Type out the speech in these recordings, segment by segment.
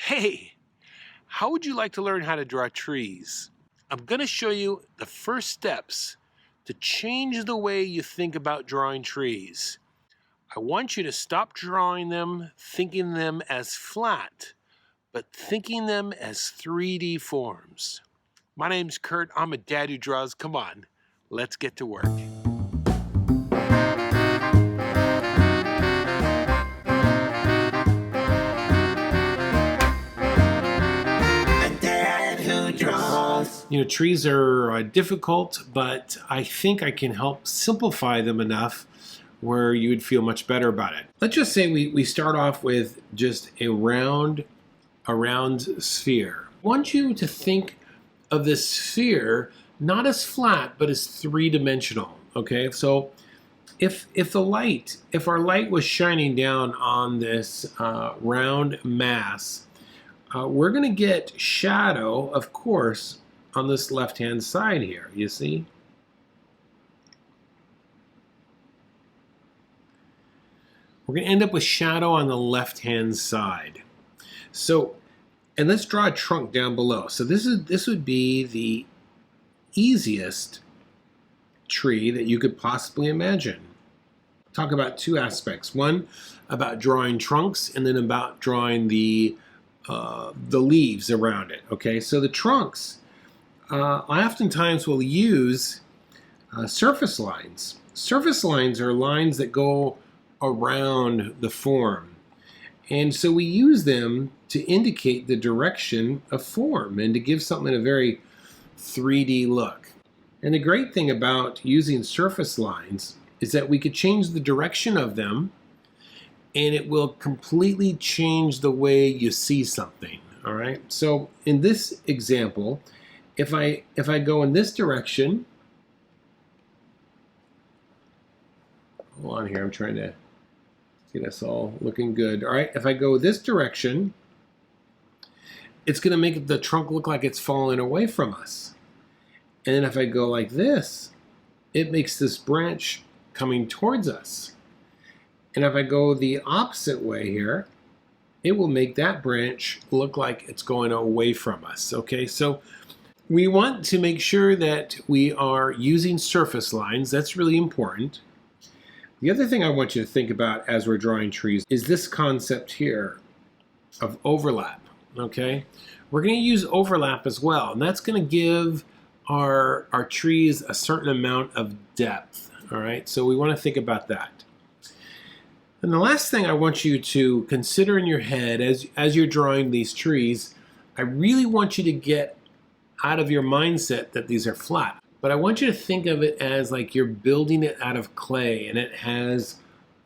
Hey, how would you like to learn how to draw trees? I'm going to show you the first steps to change the way you think about drawing trees. I want you to stop drawing them, thinking them as flat, but thinking them as 3D forms. My name's Kurt. I'm a dad who draws. Come on, let's get to work. Trees are difficult, but I think I can help simplify them enough where you would feel much better about it. Let's just say we start off with just a round sphere. I want you to think of this sphere not as flat, but as three-dimensional, okay? So if our light was shining down on this round mass, we're going to get shadow, of course, on this left-hand side here, you see? We're going to end up with shadow on the left-hand side. So, and let's draw a trunk down below. So this would be the easiest tree that you could possibly imagine. Talk about two aspects. One, about drawing trunks, and then about drawing the leaves around it, okay? So the trunks, I oftentimes will use surface lines. Surface lines are lines that go around the form. And so we use them to indicate the direction of form and to give something a very 3D look. And the great thing about using surface lines is that we could change the direction of them and it will completely change the way you see something, all right? So in this example, if I go in this direction, hold on here, I'm trying to get us all looking good. All right, if I go this direction, it's going to make the trunk look like it's falling away from us. And then if I go like this, it makes this branch coming towards us. And if I go the opposite way here, it will make that branch look like it's going away from us, okay? So we want to make sure that we are using surface lines. That's really important. The other thing I want you to think about as we're drawing trees is this concept here of overlap, okay? We're going to use overlap as well, and that's going to give our trees a certain amount of depth, all right? So we want to think about that. And the last thing I want you to consider in your head as you're drawing these trees, I really want you to get out of your mindset that these are flat. But I want you to think of it as like you're building it out of clay and it has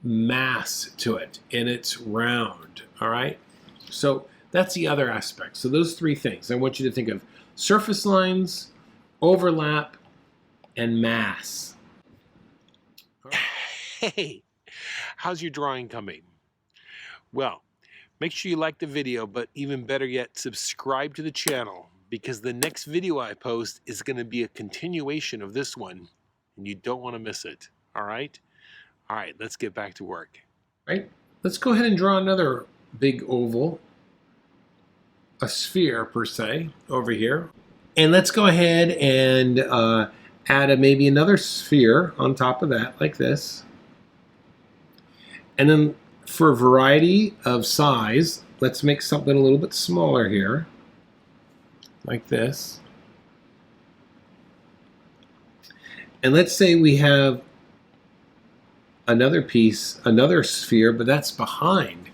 mass to it and it's round, all right? So that's the other aspect. So those three things. I want you to think of surface lines, overlap, and mass. Hey, how's your drawing coming? Well, make sure you like the video, but even better yet, subscribe to the channel, because the next video I post is going to be a continuation of this one, and you don't want to miss it, all right? All right, let's get back to work. All right, let's go ahead and draw another big oval, a sphere per se, over here. And let's go ahead and add maybe another sphere on top of that, like this. And then for a variety of size, let's make something a little bit smaller here, like this. And let's say we have another piece, another sphere, but that's behind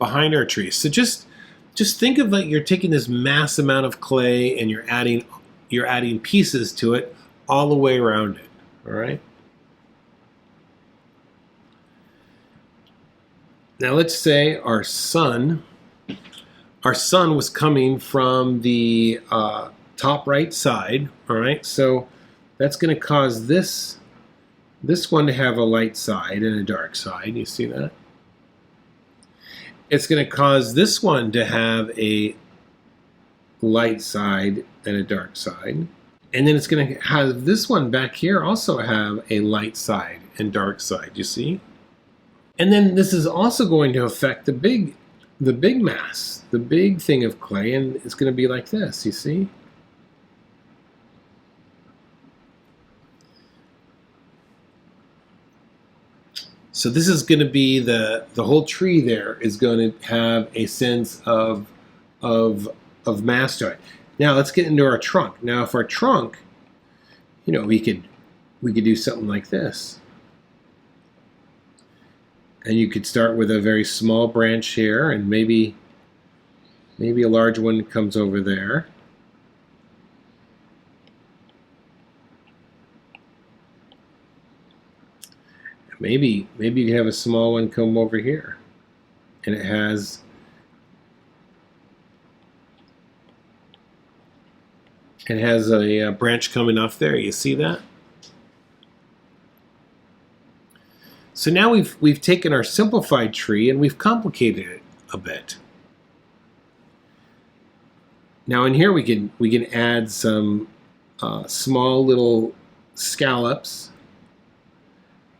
our tree. So just think of like you're taking this mass amount of clay and you're adding pieces to it all the way around it, all right? Now let's say our sun was coming from the top right side, all right? So that's going to cause this one to have a light side and a dark side. You see that? It's going to cause this one to have a light side and a dark side. And then it's going to have this one back here also have a light side and dark side, you see? And then this is also going to affect the big the big mass, the big thing of clay, and it's going to be like this, you see? So this is going to be the whole tree there is going to have a sense of mass to it. Now let's get into our trunk. Now if our trunk, you know, we could do something like this. And you could start with a very small branch here, and maybe a large one comes over there. Maybe you have a small one come over here, and it has a branch coming off there. You see that? So now we've taken our simplified tree and we've complicated it a bit. Now in here we can add some small little scallops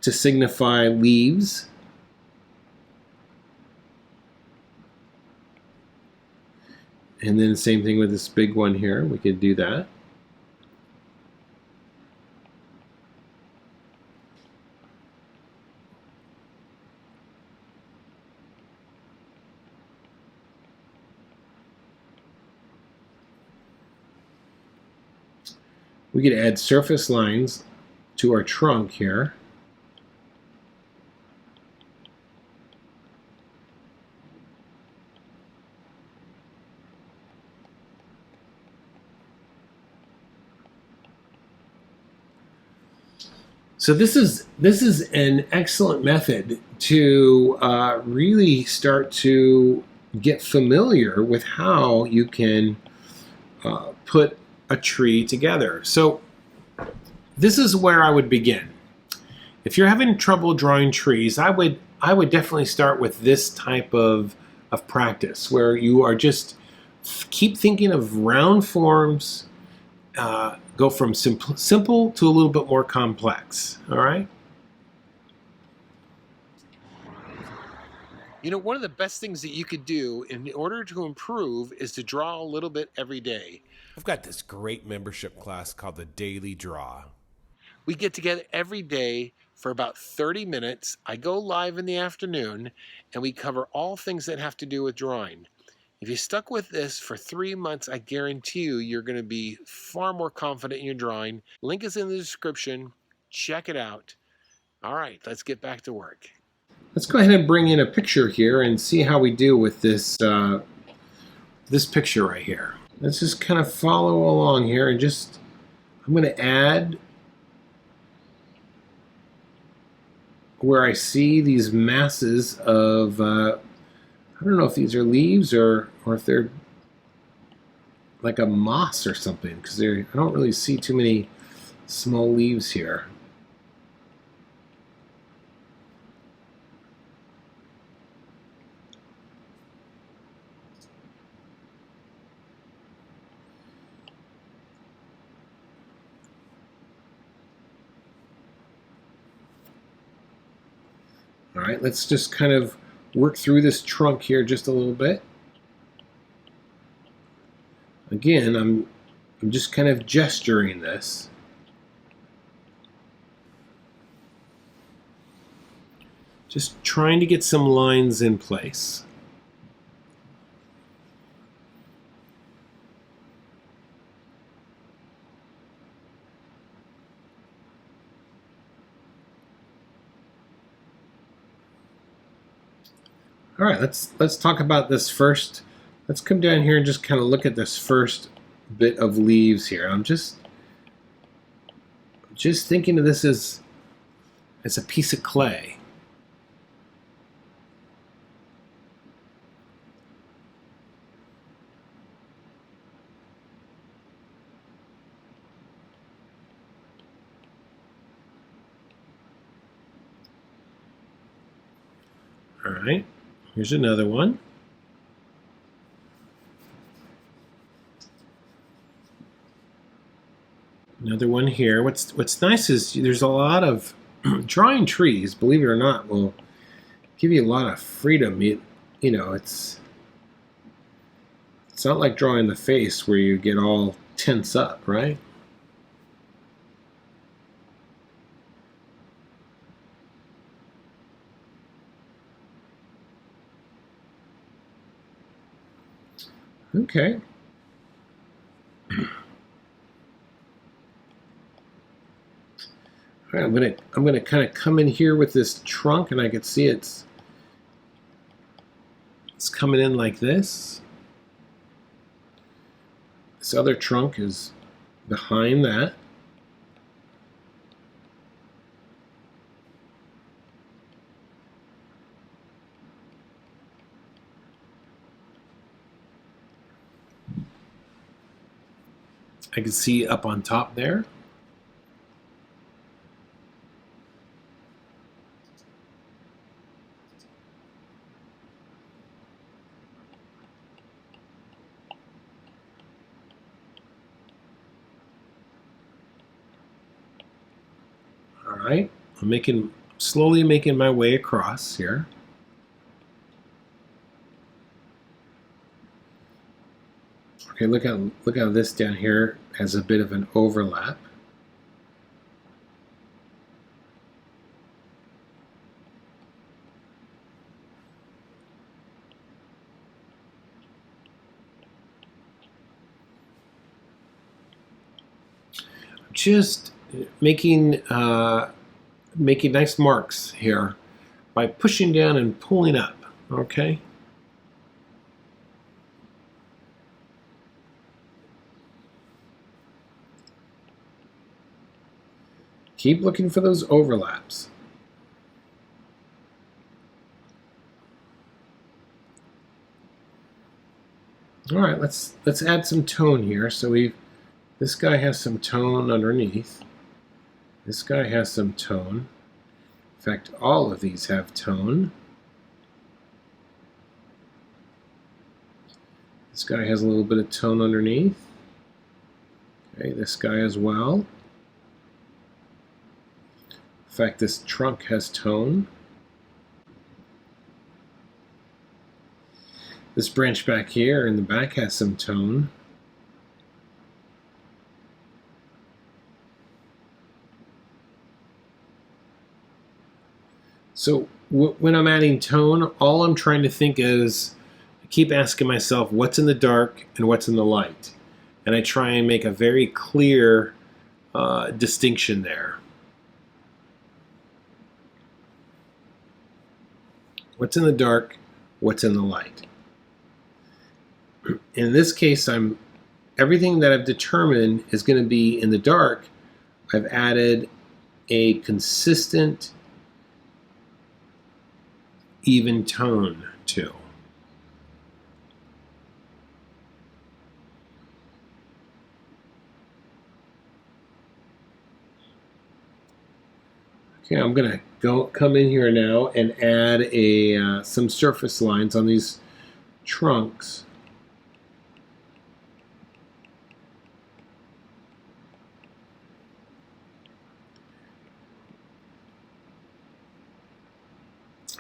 to signify leaves. And then same thing with this big one here. We could do that. We could add surface lines to our trunk here. So this is an excellent method to really start to get familiar with how you can put a tree together. So this is where I would begin. If you're having trouble drawing trees, I would definitely start with this type of practice where you are just keep thinking of round forms. Go from simple to a little bit more complex, all right? You know, one of the best things that you could do in order to improve is to draw a little bit every day. I've got this great membership class called the Daily Draw. We get together every day for about 30 minutes. I go live in the afternoon, and we cover all things that have to do with drawing. If you stuck with this for 3 months, I guarantee you're going to be far more confident in your drawing. Link is in the description. Check it out. All right, let's get back to work. Let's go ahead and bring in a picture here and see how we do with this this picture right here. Let's just kind of follow along here and I'm going to add where I see these masses of I don't know if these are leaves or if they're like a moss or something, because I don't really see too many small leaves here. All right, let's just kind of work through this trunk here just a little bit. Again, I'm just kind of gesturing this. Just trying to get some lines in place. All right, let's talk about this first. Let's come down here and just kind of look at this first bit of leaves here. I'm just thinking of this as a piece of clay. All right. Here's another one. Another one here. What's nice is there's a lot of drawing trees, believe it or not, will give you a lot of freedom. You know, it's It's not like drawing the face where you get all tense up, right? Okay. All right, I'm gonna kind of come in here with this trunk, and I can see it's coming in like this. This other trunk is behind that. I can see up on top there. All right, I'm slowly making my way across here. Okay, look how this down here has a bit of an overlap. Just making nice marks here by pushing down and pulling up. Okay. Keep looking for those overlaps. All right, let's add some tone here. So this guy has some tone underneath. This guy has some tone. In fact, all of these have tone. This guy has a little bit of tone underneath. Okay, this guy as well. In fact, this trunk has tone. This branch back here in the back has some tone. So when I'm adding tone, all I'm trying to think is, I keep asking myself what's in the dark and what's in the light. And I try and make a very clear distinction there. What's in the dark, what's in the light. In this case, everything that I've determined is going to be in the dark. I've added a consistent, even tone to. Okay, I'm going to come in here now and add some surface lines on these trunks.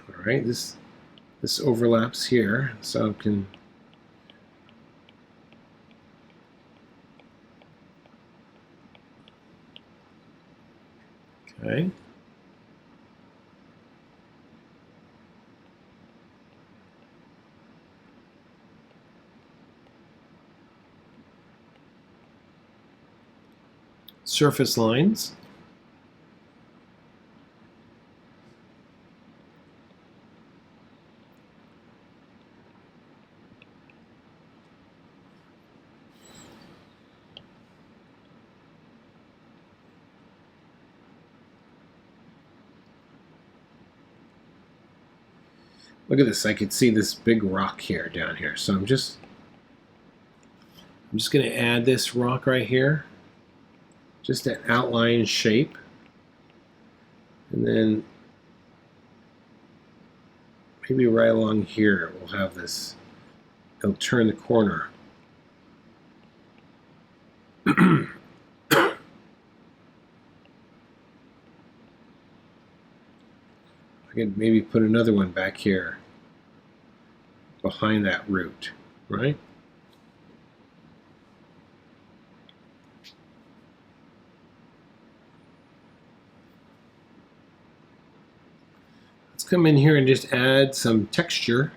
All right, this overlaps here, so I can okay. Surface lines. Look at this. I could see this big rock here down here. So I'm just going to add this rock right here. Just an outline shape. And then maybe right along here we'll have this. It'll turn the corner. I could maybe put another one back here behind that root, right? come in here and just add some texture.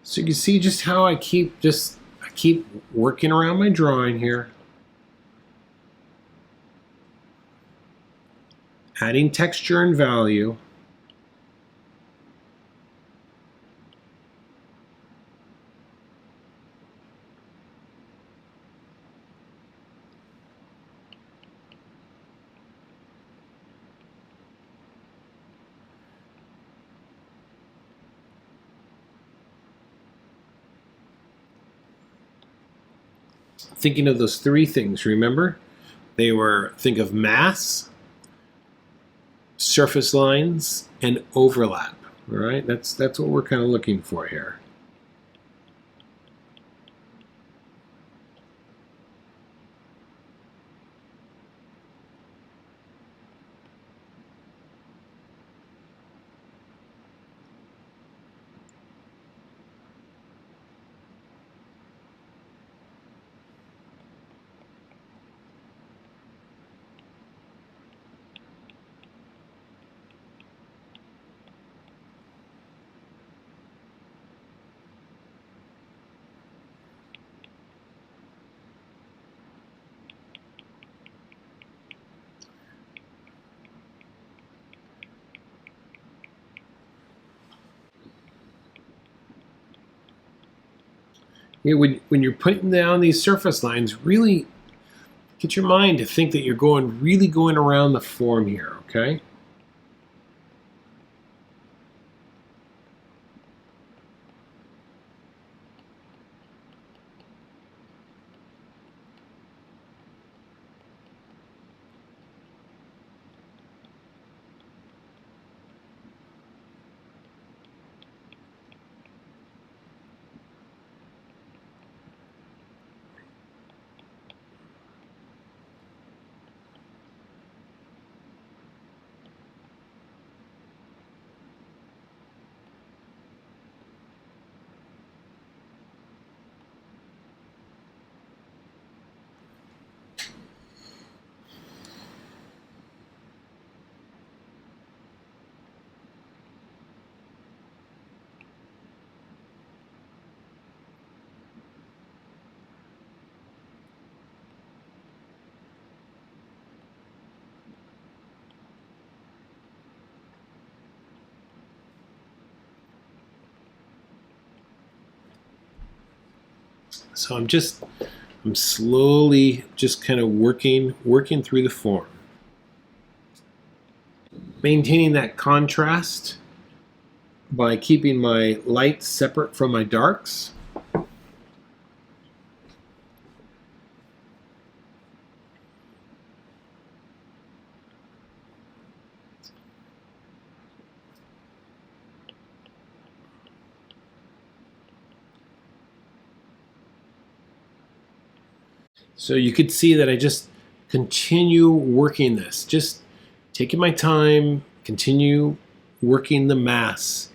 So you can see just how I keep working around my drawing here, adding texture and value. Thinking of those three things, remember? They were, think of mass, surface lines, and overlap. All right, that's what we're kind of looking for here. When you're putting down these surface lines, really get your mind to think that you're really going around the form here, okay? So I'm slowly just kind of working through the form. Maintaining that contrast by keeping my lights separate from my darks. So you could see that I just continue working this, just taking my time, continue working the mass,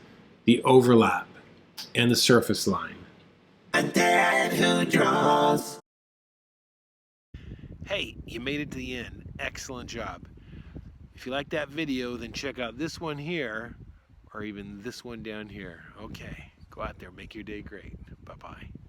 the overlap, and the surface line. A dad who draws. Hey, you made it to the end. Excellent job. If you like that video, then check out this one here or even this one down here. Okay, go out there, make your day great. Bye-bye.